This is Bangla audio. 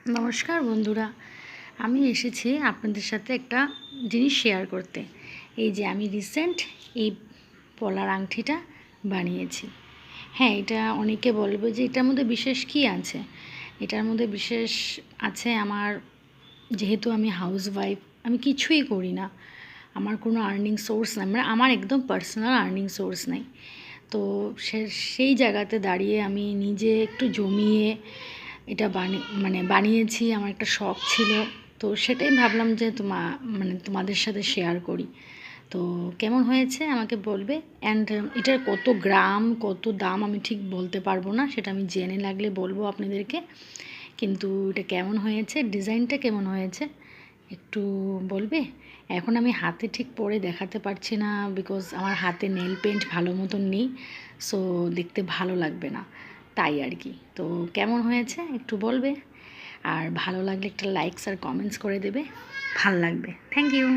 নমস্কার বন্ধুরা, আমি এসেছি আপনাদের সাথে একটা জিনিস শেয়ার করতে। এই যে আমি রিসেন্ট এই পলার আংটিটা বানিয়েছি। হ্যাঁ, এটা অনেকে বলবে যে এটার মধ্যে বিশেষ কী আছে। এটার মধ্যে বিশেষ আছে আমার, যেহেতু আমি হাউসওয়াইফ, আমি কিছুই করি না, আমার কোনো আর্নিং সোর্স নাই, মানে আমার একদম পার্সোনাল আর্নিং সোর্স নেই। তো সেই জায়গাতে দাঁড়িয়ে আমি নিজে একটু জমিয়ে এটা বানিয়েছি। আমার একটা শখ ছিল, তো সেটাই ভাবলাম যে তোমাদের সাথে শেয়ার করি। তো কেমন হয়েছে আমাকে বলবে। অ্যান্ড এটার কত গ্রাম কত দাম আমি ঠিক বলতে পারবো না, সেটা আমি জেনে লাগলে বলবো আপনাদেরকে। কিন্তু এটা কেমন হয়েছে, ডিজাইনটা কেমন হয়েছে একটু বলবে। এখন আমি হাতে ঠিক পরে দেখাতে পারছি না, বিকজ আমার হাতে নেল পেন্ট ভালো মতন নেই, সো দেখতে ভালো লাগবে না, তাই আর কি। তো কেমন হয়েছে একটু বলবে, আর ভালো লাগলে একটা লাইকস আর কমেন্টস করে দেবে, ভাল লাগবে। Thank you.